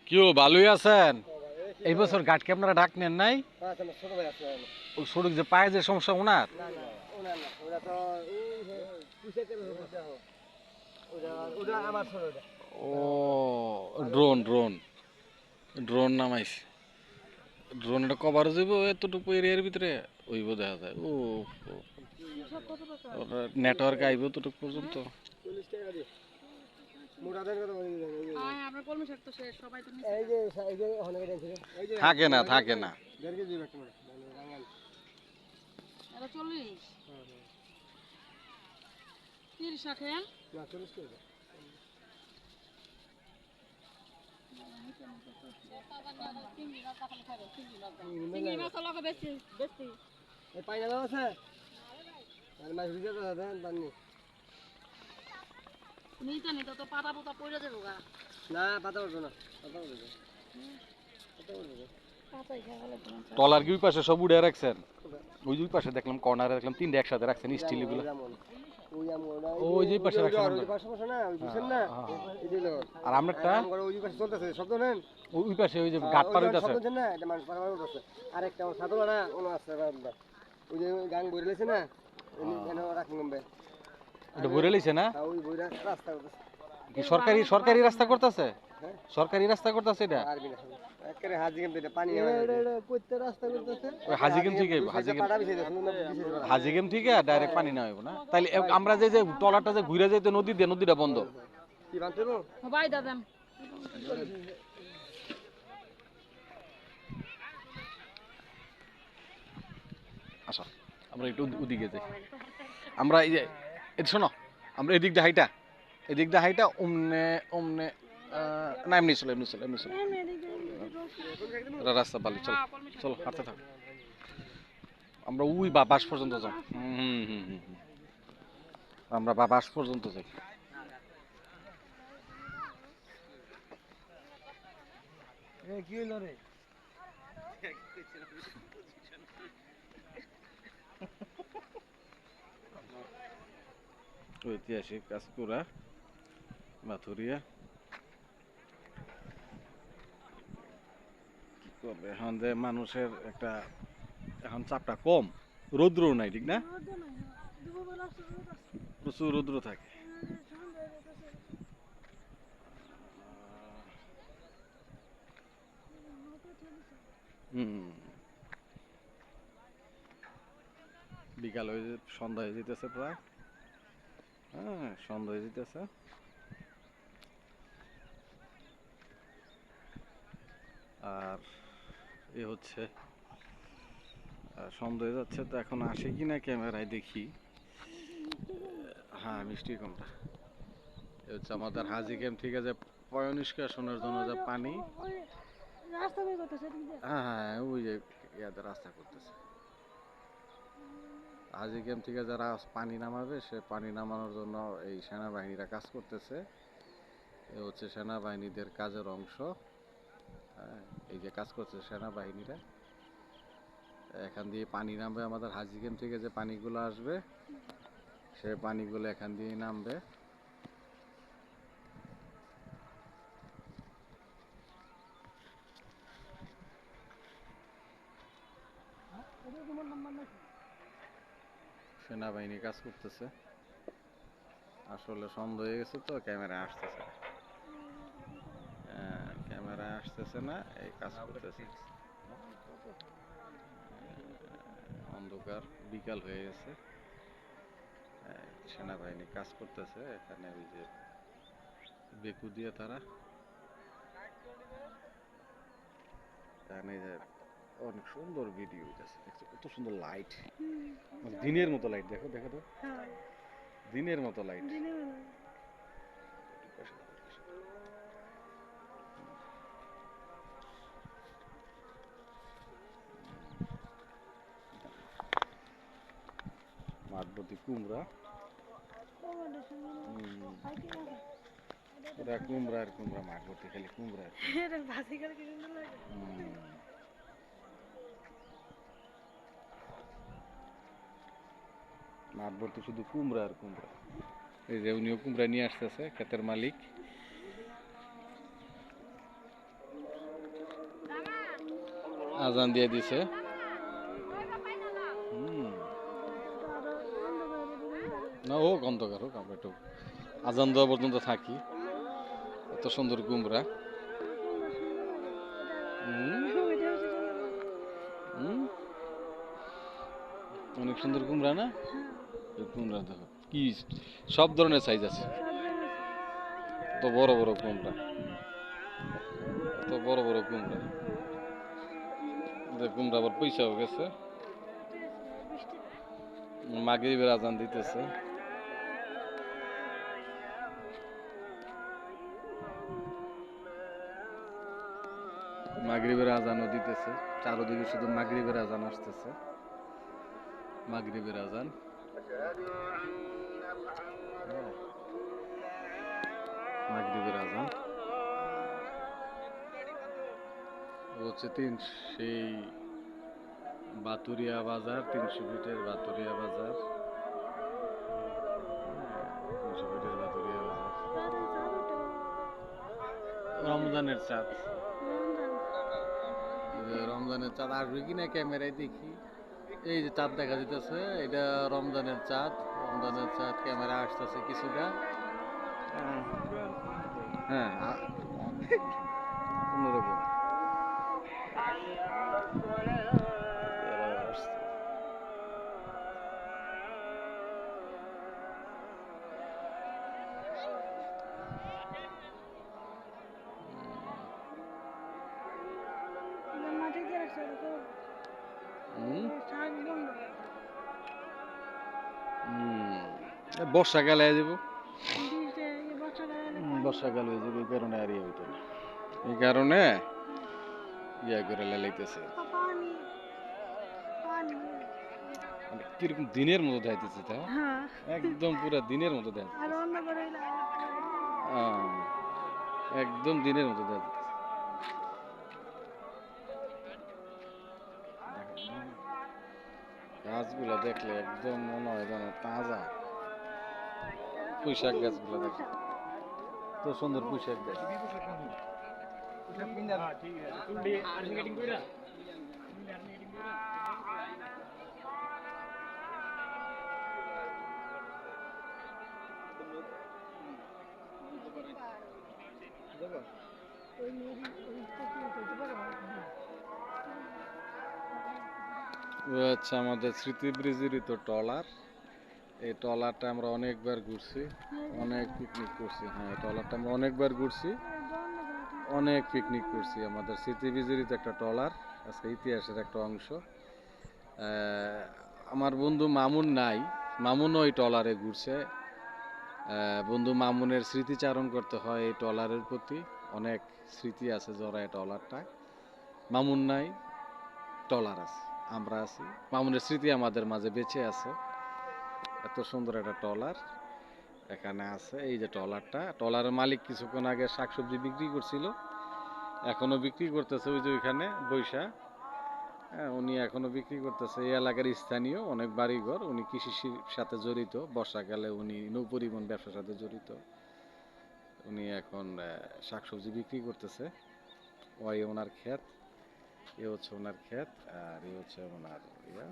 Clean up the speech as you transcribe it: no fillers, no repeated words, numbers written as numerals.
কেউ ভালোই আছেন? এই বছর ঘাটকে আপনারা ডাক নেন নাই? ওই সড়ক যে পায়ে যে সমস্যা ওনার? ও ড্রোন ড্রোন ড্রোন নামাইছে। ড্রোন এটা কভার যাইব এতটুকু এরিয়ার ভিতরে ওইব দেখা যায়। ও নেটওয়ার্ক আইব এতটুকু পর্যন্ত। থাকে না থাকে না। টলার কি ওই পাশে সব উড়ে রাখছেন? ওই ওই পাশে দেখলাম কর্নারে দেখলাম তিনটে একসাথে রাখছেন স্টিল এগুলো। ওই যে পাশে রাখছেন আর আমারটা ওই পাশে ওই যে গাট পার হইতাছে। আরেকটা সাদলা না ওনো আছে ওই যে গাং বইরে লেছে না এনে রাখুন গম্বে এটা বইরে লইছে না? ওই বইরা রাস্তা কি সরকারি সরকারি রাস্তা করতেছে? সরকারি রাস্তা করতেছে এটা? পারবি না একেবারে হাজিগেম থেকে পানি এটা কইতে রাস্তা করতেছে ওই হাজিগেম ঠিক আছে হাজিগেম ঠিক আছে ডাইরেক্ট পানি না হইব না? তাইলে আমরা যে যে টলারটা যে ঘুরে যাইতে নদী দিয়ে নদীটা বন্ধ কি বানতে গো ভাই দাদাম আচ্ছা আমরা একটু ওদিকে যাই। আমরা এই যে শোনো আমরা এদিক দিয়ে হাইটা অমনে অমনে না এমনি চলো এমনি চলো এমনি চলো রাস্তা বালি চলো চলো হাঁটতে থাকো। আমরা ওই বাস পর্যন্ত যাও। আমরা বাস পর্যন্ত যাই। কি হইলো রে ঐতিহাসিক কাজকুরা মাথুরিয়া কি করবে এখন যে মানুষের একটা এখন চাপটা কম রৌদ্র নাই ঠিক না প্রচুর রৌদ্র থাকে বিকাল হয়ে সন্ধ্যা হয়ে যেতেছে প্রায় হ্যাঁ সন্ধ্যা হয়ে যেতেছে আর এ হচ্ছে সন্ধ্যা হয়ে যাচ্ছে তো এখন আসে কিনা ক্যামেরায় দেখি হ্যাঁ মিষ্টি কমটা এ হচ্ছে আমাদের হাজি ক্যাম্প ঠিক আছে পয় নিষ্কাশনের জন্য যে পানি হ্যাঁ হ্যাঁ ওই যে ইয়াদের রাস্তা করতেছে হাজি ক্যাম্প থেকে যারা পানি নামাবে সে পানি নামানোর জন্য এই সেনাবাহিনীরা কাজ করতেছে এ হচ্ছে সেনাবাহিনীদের কাজের অংশ হ্যাঁ এই যে কাজ করছে সেনাবাহিনীরা এখান দিয়ে পানি নামবে আমাদের হাজি ক্যাম্প থেকে যে পানিগুলো আসবে সে পানিগুলো এখান দিয়ে নামবে সেনাবাহিনী কাজ করতেছে আসলে সন্দেহ হয়ে গেছে তো ক্যামেরা আসতেছে ক্যামেরা আসতেছে না এই কাজ করতেছে অন্ধকার বিকাল হয়ে গেছে সেনাবাহিনী কাজ করতেছে এখানে ওই যে বেকু দিয়ে তারা এখানে যে অনেক সুন্দর ভিডিও হইতেছে দেখছো কত সুন্দর লাইট দিনের মতো লাইট দেখো দেখো তো দিনের মতো লাইট মাঠবর্তী কুমড়া পুরা কুমড়া আর কুমড়া মাঠবর্তী খালি কুমড়া মাঠবর্তী শুধু কুমড়া আর কুমড়া এই যে উনিও কুমড়া নিয়ে আসতেছে ক্ষেতের মালিক আজান দিয়ে দিছে। না ও অন্ধকার হোক, আমরা একটু আজান দেওয়া পর্যন্ত থাকি। এত সুন্দর কুমড়া। হুম, হুম, অনেক সুন্দর কুমড়া না? এই কুমড়া দেখো কি সব ধরনের সাইজ আছে। এত বড় বড় কুমড়া, এত বড় বড় কুমড়া। কুমড়া আবার পয়সা হয়ে গেছে। মাগরিবের আজান দিতেছে। মাগরিবের আজানও দিতেছে। চারদিকে শুধু মাগরিবের আজান আসতেছে। মাগরিবের আজান। মাগরিবের আজান। ও হচ্ছে সেই বাতুরিয়া বাজার, 300 ফিটের বাতুরিয়া বাজার। 300 ফিটের বাতুরিয়া বাজার। রমজানের চাঁদ। রমজানের চাঁদ আসবে কিনা ক্যামেরায় দেখি। এই যে চাঁদ দেখা যেতেছে, এটা রমজানের চাঁদ। রমজানের চাঁদ ক্যামেরা আসতেছে কিছুটা। হ্যাঁ, অন্যরকম। এরা আসছে। হুম, বর্ষাকালে যাব। বর্ষাকাল হয়ে যাবে, এই কারণে আর ইয়ে হইতো না। এই কারণে ইয়া করে লাইতেছে। মানে কিরকম দিনের মতো দেখাইতেছে তা, একদম পুরা দিনের মতো দেখাইতেছে। একদম দিনের মতো দেখাইতেছে। গাছগুলো দেখলে একদম মনে হয় যেন তাজা। পুঁইশাক গাছগুলো দেখলে তো সুন্দর, পুঁইশাক গাছ। ও আচ্ছা, আমাদের স্মৃতি বিজড়িত ট্রলার। এই ট্রলারটা আমরা অনেকবার ঘুরছি, অনেক পিকনিক করছি। হ্যাঁ, এই ট্রলারটা আমরা অনেকবার ঘুরছি, অনেক পিকনিক করছি। আমাদের স্মৃতি বিজড়িত একটা ট্রলার, আজকে ইতিহাসের একটা অংশ। আমার বন্ধু মামুন নাই, মামুনও এই ট্রলারে ঘুরছে। বন্ধু মামুনের স্মৃতিচারণ করতে হয় এই ট্রলারের প্রতি। অনেক স্মৃতি আছে জড়ায় ট্রলারটায়। মামুন নাই, ট্রলার আছে, আমরা আছি। মামুনের স্মৃতি আমাদের মাঝে বেঁচে আছে। এত সুন্দর একটা ট্রলার এখানে আছে। এই যে ট্রলারটা, ট্রলারের মালিক কিছুক্ষণ আগে শাকসবজি বিক্রি করছিল, এখনো বিক্রি করতেছে। ওই যে ওইখানে বৈশা, হ্যাঁ, উনি এখনো বিক্রি করতেছে। এই এলাকার স্থানীয়, অনেক বাড়িঘর। উনি কৃষির সাথে জড়িত। বর্ষাকালে উনি নৌপরিবহন ব্যবসার সাথে জড়িত। উনি এখন শাকসবজি বিক্রি করতেছে। ওই ওনার ক্ষেত, এ হচ্ছে ওনার ক্ষেত, আর এ হচ্ছে ওনার ইয়া।